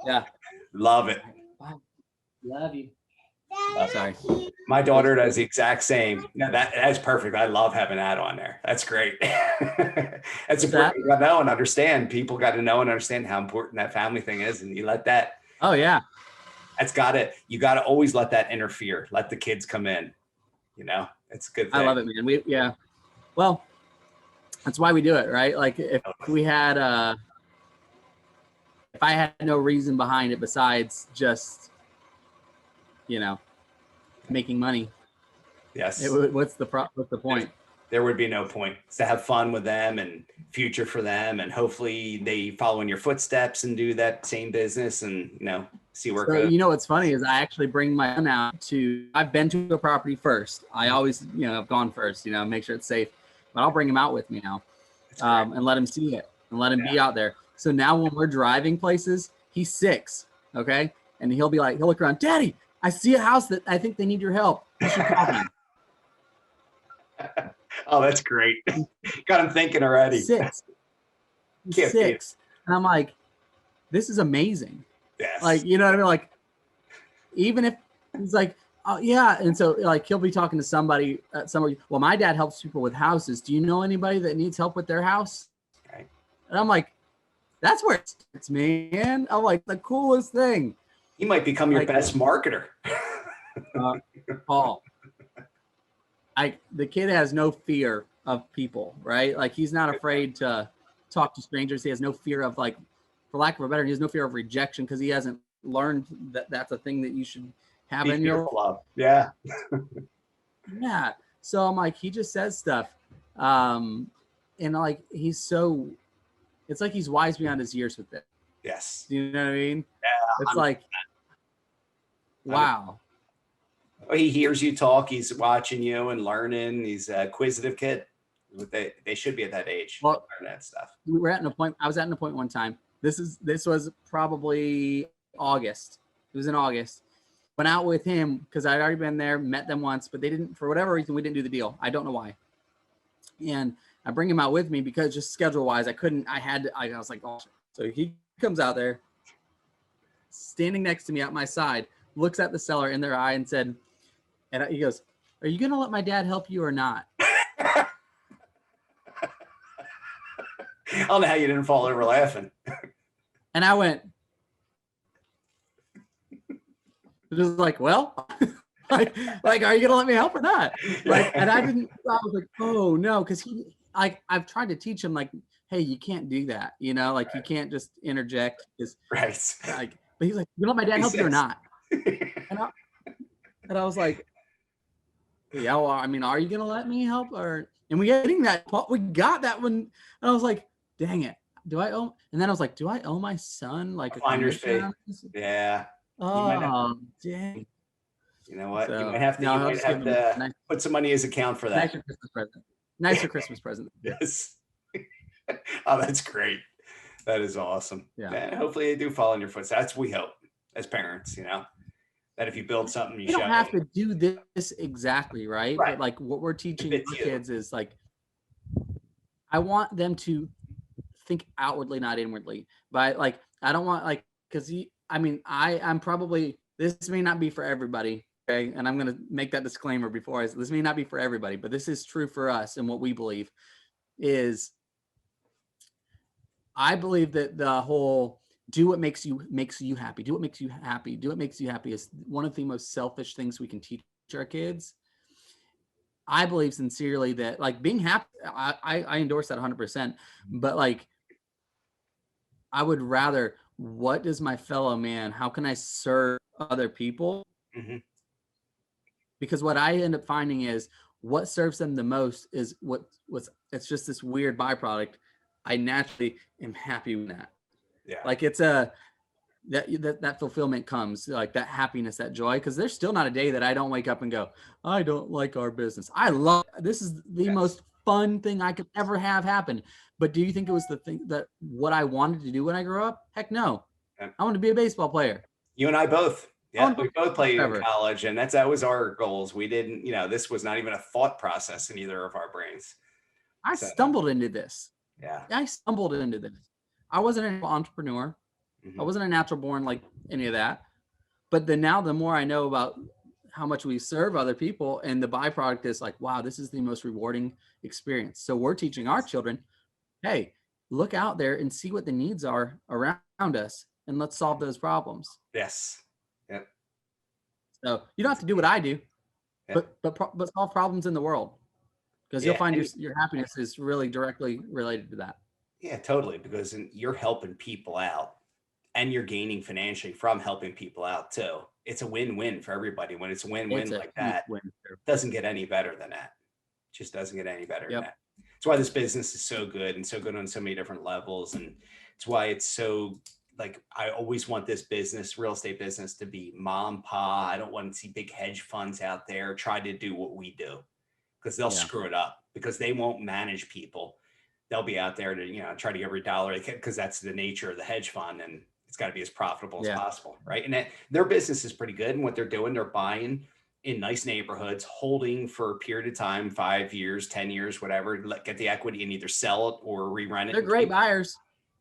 Yeah. Love it. Love you. Sorry. My daughter does the exact same. No, that's perfect. I love having that on there. That's great. That's important. You got to know and understand. People got to know and understand how important that family thing is. And you let that. Oh, yeah. You got to always let that interfere. Let the kids come in. It's a good thing. I love it, man. Well, that's why we do it, right? Like if I had no reason behind it besides just, making money. Yes. What's the point? There would be no point. It's to have fun with them and future for them. And hopefully they follow in your footsteps and do that same business and, see where it goes. What's funny is I actually bring my son out I've been to a property first. I always, I've gone first, make sure it's safe. But I'll bring him out with me now and let him see it and let him be out there. So now when we're driving places, he's 6, okay? And he'll look around, Daddy, I see a house that I think they need your help. You should call me. Oh, that's great. Got him thinking already. 6. He's 6. And I'm like, this is amazing. Yes. Like, you know what I mean? Like, even if he's like, oh, yeah. And so, like, he'll be talking to somebody, well, my dad helps people with houses. Do you know anybody that needs help with their house? Right. And I'm like, that's where it starts, man. I'm like, the coolest thing. He might become your best marketer. Paul, the kid has no fear of people, right? Like, he's not afraid to talk to strangers. He has no fear of, like, for lack of a better, he has no fear of rejection because he hasn't learned that that's a thing that you should have in your love. Yeah. Yeah. So I'm like, he just says stuff. And like, it's like he's wise beyond his years with it. Yes. Do you know what I mean? Yeah. It's like, wow. He hears you talk. He's watching you and learning. He's a acquisitive kid. They should be at that age. Well, learn that stuff. We were at an appointment. I was at an appointment one time. This was probably August. It was in August. Went out with him because I'd already been there, met them once, but they didn't, for whatever reason, we didn't do the deal. I don't know why. And I bring him out with me because just schedule wise, I was like, oh. So he comes out there, standing next to me at my side, looks at the seller in their eye and said, and he goes, "Are you going to let my dad help you or not?" I don't know how you didn't fall over laughing. And I went, it was like, well, like, are you going to let me help or not? Like, and I was like, oh no. Cause I've tried to teach him like, hey, you can't do that. You know, like you can't just interject. Right. Like, but he's like, you let my dad help you or not? And I was like, yeah, well, I mean, are you going to let me help and we got that one. And I was like, dang it. Do I owe? And then I was like, do I owe my son like a finder's fee? Yeah. Oh, dang. You know what? So, you might have to put some money in his account for that. Nicer Christmas present. Yes. Oh, that's great. That is awesome. Yeah. And hopefully they do follow in your footsteps. That's what we hope as parents, you know, that if you build something, you don't have to do this exactly, right? But like what we're teaching our kids is like, I want them to think outwardly, not inwardly. But like, I don't want like, I'm probably, this may not be for everybody. Okay. And I'm going to make that disclaimer before this may not be for everybody, but this is true for us. And what we believe is, I believe that the whole do what makes you happy. Do what makes you happy. Do what makes you happy is one of the most selfish things we can teach our kids. I believe sincerely that like being happy, I endorse that 100%, but like, I would rather, what does my fellow man, how can I serve other people? Mm-hmm. Because what I end up finding is what serves them the most is it's just this weird byproduct. I naturally am happy with that. Yeah. Like it's that fulfillment comes, like that happiness, that joy. Cause there's still not a day that I don't wake up and go, I don't like our business. This is the most fun thing I could ever have happen. But do you think it was the thing that what I wanted to do when I grew up? Heck no. Yeah. I wanted to be a baseball player. You and I both. Yeah, we both played in college, and that was our goals. We didn't, this was not even a thought process in either of our brains. I stumbled into this. Yeah. I stumbled into this. I wasn't an entrepreneur. Mm-hmm. I wasn't a natural born like any of that. But the more I know about how much we serve other people, and the byproduct is like, wow, this is the most rewarding experience. So we're teaching our children, hey, look out there and see what the needs are around us, and let's solve those problems. Yes. Yep. So you don't have to do what I do, but solve problems in the world, because you'll find your happiness is really directly related to that. Yeah, totally. Because you're helping people out, and you're gaining financially from helping people out too. It's a win-win for everybody. When it's a win-win like that, it doesn't get any better than that. It just doesn't get any better than that. That's why this business is so good and so good on so many different levels. And it's why it's so, like, I always want this business, real estate business, to be mom, pa. I don't want to see big hedge funds out there try to do what we do, because they'll screw it up, because they won't manage people. They'll be out there to, try to get every dollar they can, because that's the nature of the hedge fund. And it's got to be as profitable as possible. Right. And their business is pretty good. And what they're doing, they're buying in nice neighborhoods, holding for a period of time, 5 years, 10 years, whatever, get the equity and either sell it or rerun it. They're great buyers.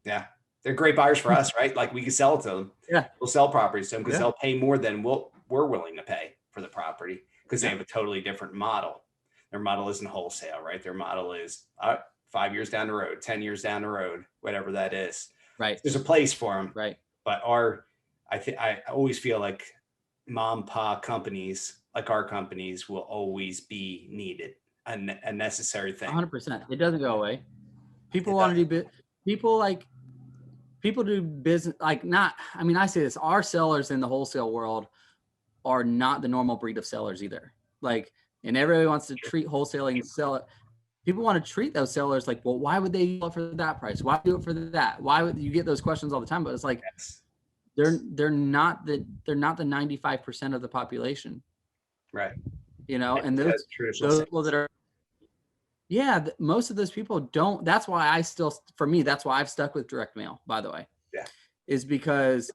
Yeah. They're great buyers for us, right? Like, we can sell it to them. Yeah. We'll sell properties to them because they'll pay more than we're willing to pay for the property, because they have a totally different model. Their model isn't wholesale, right? Their model is 5 years down the road, 10 years down the road, whatever that is. Right. There's a place for them. Right. But I always feel like mom, pa companies, like our companies, will always be needed, a necessary thing. 100%. It doesn't go away. People want to do people do business I say this, our sellers in the wholesale world are not the normal breed of sellers either. Like, and everybody wants to treat wholesaling and sell it. people want to treat those sellers like, well, why would they do it for that price? Why do it for that? Why would you get those questions all the time? But it's like, Yes. they're not the 95% of the population, Right. you know, and That's those people that are, most of those people don't. That's why that's why I've stuck with direct mail, by the way. Yeah. Is because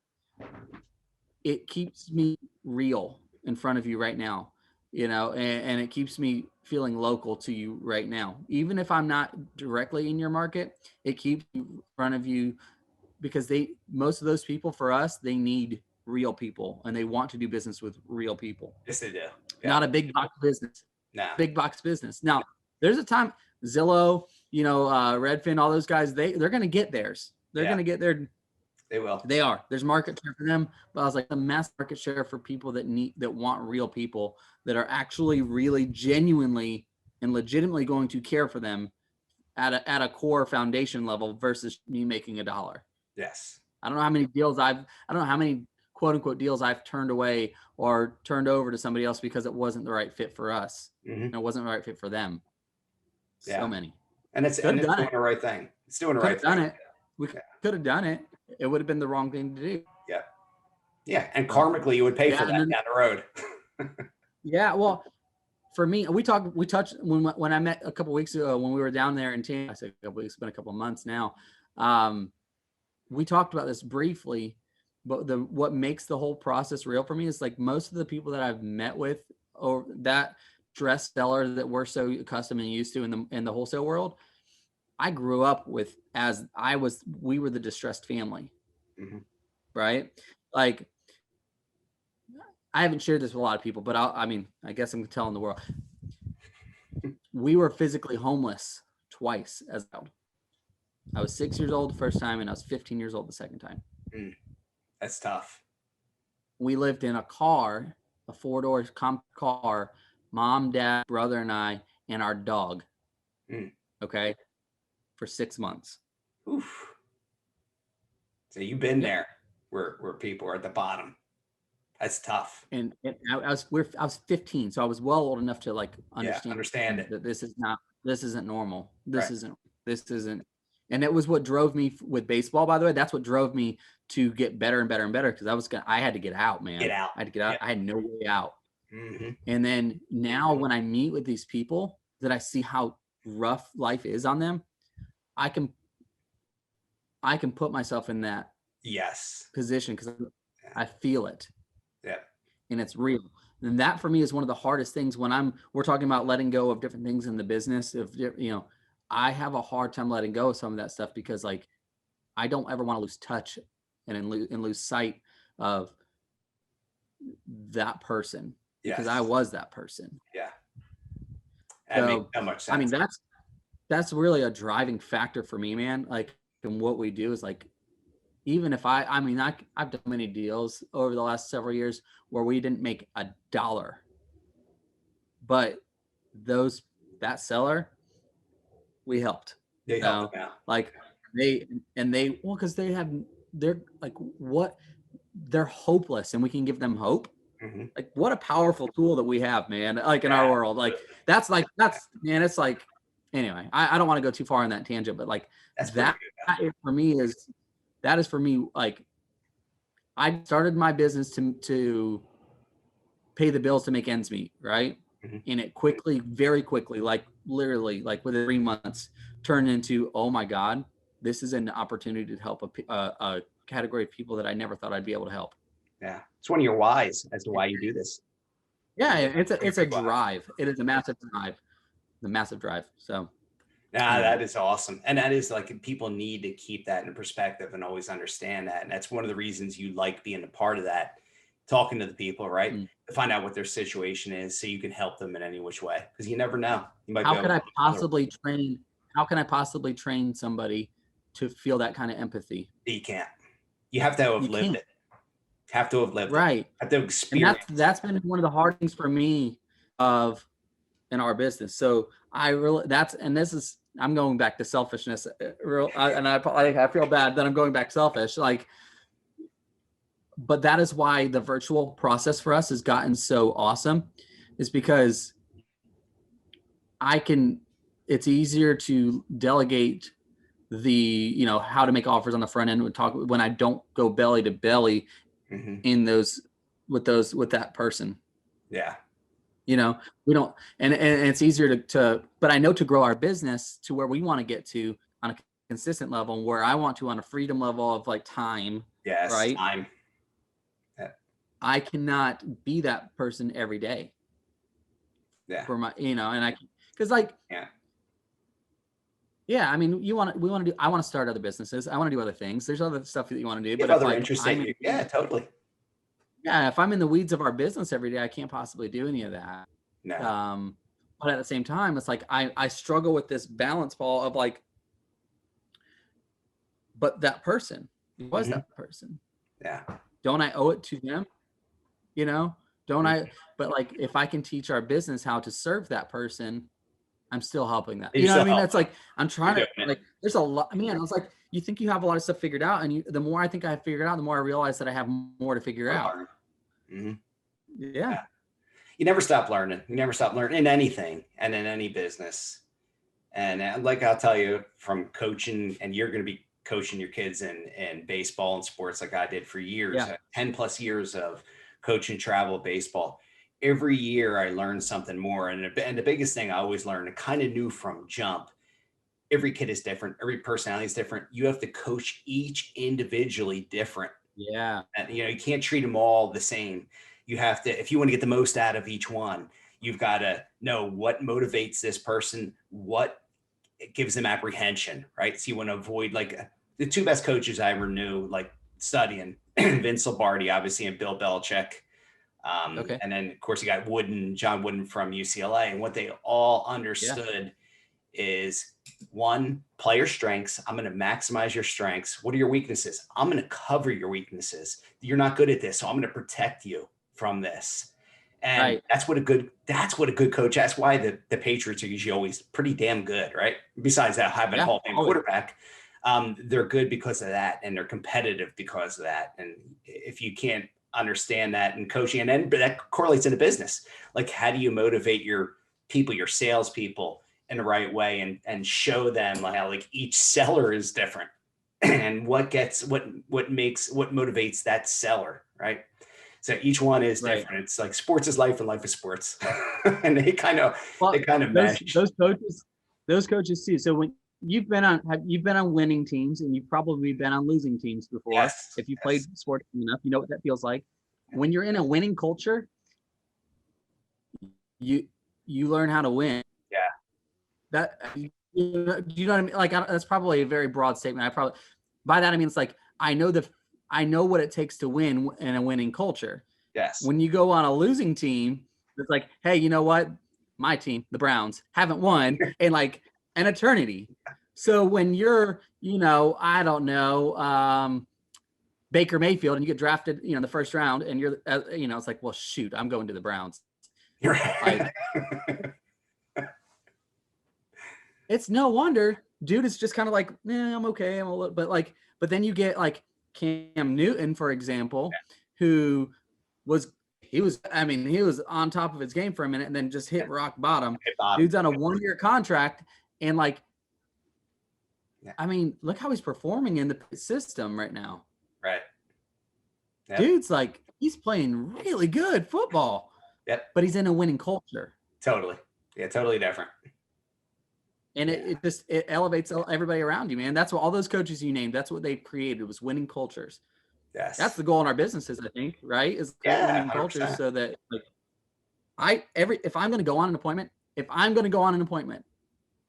it keeps me real in front of you right now, you know, and it keeps me feeling local to you right now. Even if I'm not directly in your market, it keeps me in front of you, because most of those people, for us, they need real people and they want to do business with real people. Yes, they do. Yeah. Not a big box business. Nah. Big box business. Now, there's a time Zillow, you know, Redfin, all those guys, they're going to get theirs. They're going to get their. They will. They are. There's market share for them, but I was like, the mass market share for people that want real people that are actually really genuinely and legitimately going to care for them at a core foundation level versus me making $1. Yes. I don't know how many quote unquote deals I've turned away or turned over to somebody else because it wasn't the right fit for us. Mm-hmm. And it wasn't the right fit for them. Yeah. So many. And it's doing the right thing. It's doing the right thing. We could have done it. It would have been the wrong thing to do. Yeah. Yeah. And karmically, you would pay for that down the road. Yeah. Well, for me, we touched when I met a couple of weeks ago when we were down there in Tampa. I said a couple weeks, it's been a couple of months now. We talked about this briefly, but what makes the whole process real for me is like most of the people that I've met with, or that dress seller that we're so accustomed and used to in the wholesale world, I grew up with we were the distressed family, mm-hmm. right? Like, I haven't shared this with a lot of people, but I guess I'm telling the world. We were physically homeless twice as a child. I was 6 years old the first time, and I was 15 years old the second time. That's tough. We lived in a car, a 4-door compact car, mom, dad, brother, and I, and our dog. Okay. For 6 months. Oof. So you've been there where people are at the bottom. That's tough. And I was 15, so I was well old enough to like understand it. That this isn't normal. This isn't. And it was what drove me with baseball, by the way. That's what drove me to get better and better and better, because I had to get out, man. Get out. I had to get out. I had no way out. Mm-hmm. And then now when I meet with these people that I see how rough life is on them, I can put myself in that position because I feel it. Yeah. And it's real. And that for me is one of the hardest things when we're talking about letting go of different things in the business. I have a hard time letting go of some of that stuff because like, I don't ever want to lose touch and lose sight of that person because I was that person. Yeah. That makes so much sense. I mean, that's really a driving factor for me, man. Like, and what we do is like, even if I've done many deals over the last several years where we didn't make $1, but that seller, we helped. They helped them out. Like because they're like, what? They're hopeless and we can give them hope. Mm-hmm. Like, what a powerful tool that we have, man. Like in our world, like that's man, it's like, anyway, I don't want to go too far on that tangent, but like that for me is like, I started my business to pay the bills to make ends meet, right? Mm-hmm. And it very quickly, like literally, like within 3 months, turned into, oh my God, this is an opportunity to help a category of people that I never thought I'd be able to help. Yeah, it's one of your whys as to why you do this. Yeah, it's a drive. It is a massive drive. The massive drive. So. That is awesome. And that is like, people need to keep that in perspective and always understand that. And that's one of the reasons you like being a part of that, talking to the people, right? To find out what their situation is so you can help them in any which way. Because you never know. How can I possibly train somebody to feel that kind of empathy? You can't. You have to have lived it. Have to have lived right. it. Have to experience. And that's been one of the hard things for me in our business. So I'm going back to selfishness. I feel bad that I'm going back selfish. Like, but that is why the virtual process for us has gotten so awesome, is because I can it's easier to delegate the, how to make offers on the front end when I don't go belly to belly with that person. Yeah. We don't, and it's easier but I know to grow our business to where we want to get to on a consistent level, where I want to on a freedom level of like time. Yes. Right. Time. I cannot be that person every day. Yeah. For my, because like, yeah, I mean, I want to start other businesses. I want to do other things. There's other stuff that you want to do, but other interesting. Yeah, totally. Yeah. If I'm in the weeds of our business every day, I can't possibly do any of that. No. But at the same time, it's like, I struggle with this balance, Paul, of like, but that person was that person. Yeah. Don't I owe it to them? Don't I, but like, if I can teach our business how to serve that person, I'm still helping that. You know what I mean? That's like, I'm trying to, like, there's a lot, man. I was like, you think you have a lot of stuff figured out, and the more I think I have figured out, the more I realize that I have more to figure out. Yeah. You never stop learning. You never stop learning in anything and in any business. And like, I'll tell you from coaching, and you're going to be coaching your kids in baseball and sports like I did for years, 10 plus years of coaching travel baseball. Every year I learned something more. And the biggest thing I always learned, I kind of knew from jump, every kid is different. Every personality is different. You have to coach each individually different. Yeah. And, you can't treat them all the same. You have to, if you want to get the most out of each one, you've got to know what motivates this person, what gives them apprehension, right? So you want to avoid, like, the two best coaches I ever knew, like studying, Vince Lombardi, obviously, and Bill Belichick. And then, of course, you got John Wooden from UCLA. And what they all understood is, one, player strengths. I'm going to maximize your strengths. What are your weaknesses? I'm going to cover your weaknesses. You're not good at this, so I'm going to protect you from this. And that's what a good coach. That's why the Patriots are usually always pretty damn good, right? Besides that, having a Hall of Fame quarterback, they're good because of that, and they're competitive because of that. And if you can't understand that in coaching, and then but that correlates into business. Like, how do you motivate your people, your salespeople, in the right way, and show them how, like, each seller is different, and what motivates that seller, right? So each one is different. It's like sports is life and life is sports, and they kind of mesh. Those coaches too. So when you've been on winning teams, and you've probably been on losing teams before. Yes, if you played sports enough, you know what that feels like. When you're in a winning culture, you learn how to win. Yeah. That, you know what I mean? Like, that's probably a very broad statement. By that I mean, it's like, I know what it takes to win in a winning culture. Yes. When you go on a losing team, it's like, hey, you know what? My team, the Browns, haven't won in like an eternity. So when you're, I don't know, Baker Mayfield, and you get drafted, in the first round, and you're, it's like, well, shoot, I'm going to the Browns. Right. It's no wonder, dude. It's just kind of like, I'm okay. I'm a little, but then you get like Cam Newton, for example, who was on top of his game for a minute, and then just hit rock bottom. Dude's on a 1-year contract, and like, I mean, look how he's performing in the system right now. Right. Yep. Dude's like, he's playing really good football. Yep. But he's in a winning culture. Totally. Yeah, totally different. And it elevates everybody around you, man. That's what all those coaches you named, that's what they created, was winning cultures. Yes. That's the goal in our businesses, I think, right? Is winning cultures, so that, like, if I'm going to go on an appointment,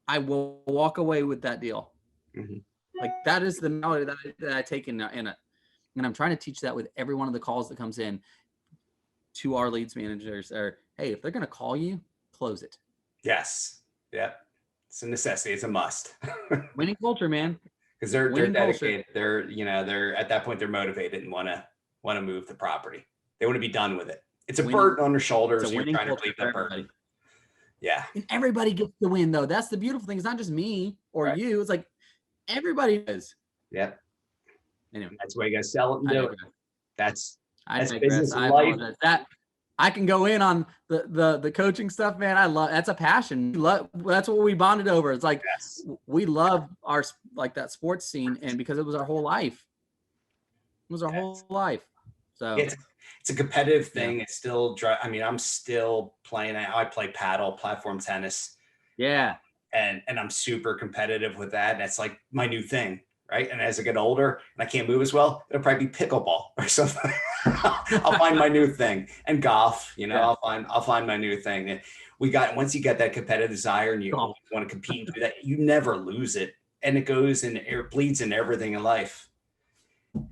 I will walk away with that deal. Mm-hmm. Like, that is the melody that I take in it. And I'm trying to teach that with every one of the calls that comes in to our leads managers. Or, hey, if they're going to call you, close it. Yes. Yep. It's a necessity. It's a must. Winning culture, man. Because they're dedicated. Culture. They're at that point, they're motivated and want to move the property. They want to be done with it. It's a burden on their shoulders. You're trying to relieve that burden. Yeah. And everybody gets to win, though. That's the beautiful thing. It's not just me or you. It's like everybody is. Yep. Anyway, that's why you got to sell it and do it. That's business I life. That I can go in on the coaching stuff, man. I love, that's a passion. That's what we bonded over. It's like, we love our, like that sports scene. And because it was our whole life, whole life. So it's a competitive thing. It's still I mean, I'm still playing. I play paddle, platform tennis. Yeah. And I'm super competitive with that. And it's like my new thing. Right. And as I get older and I can't move as well, it'll probably be pickleball or something. I'll find my new thing. And golf, I'll find my new thing. Once you get that competitive desire and you want to compete and do that, you never lose it. And it goes and it bleeds into everything in life.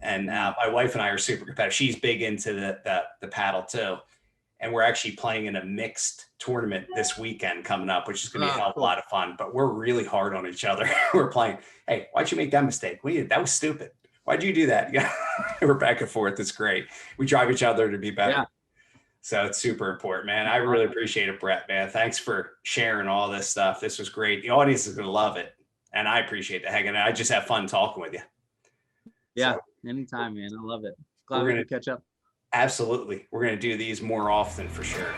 And my wife and I are super competitive. She's big into the paddle too. And we're actually playing in a mixed tournament this weekend coming up, which is going to be a lot of fun. But we're really hard on each other. We're playing, hey, why'd you make that mistake? That was stupid. Why'd you do that? Yeah, we're back and forth. It's great. We drive each other to be better. Yeah. So it's super important, man. I really appreciate it, Brett, man. Thanks for sharing all this stuff. This was great. The audience is going to love it. And I appreciate the heck of it. I just have fun talking with you. Yeah, anytime, man. I love it. Glad we're going to catch up. Absolutely. We're going to do these more often for sure.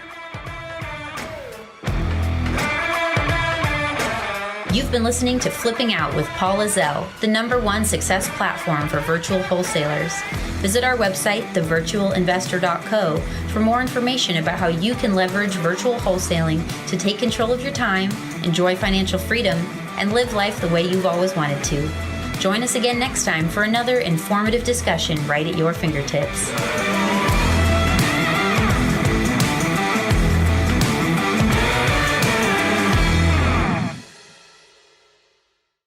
You've been listening to Flipping Out with Paul Lizell, the #1 success platform for virtual wholesalers. Visit our website, thevirtualinvestor.co, for more information about how you can leverage virtual wholesaling to take control of your time, enjoy financial freedom, and live life the way you've always wanted to. Join us again next time for another informative discussion right at your fingertips.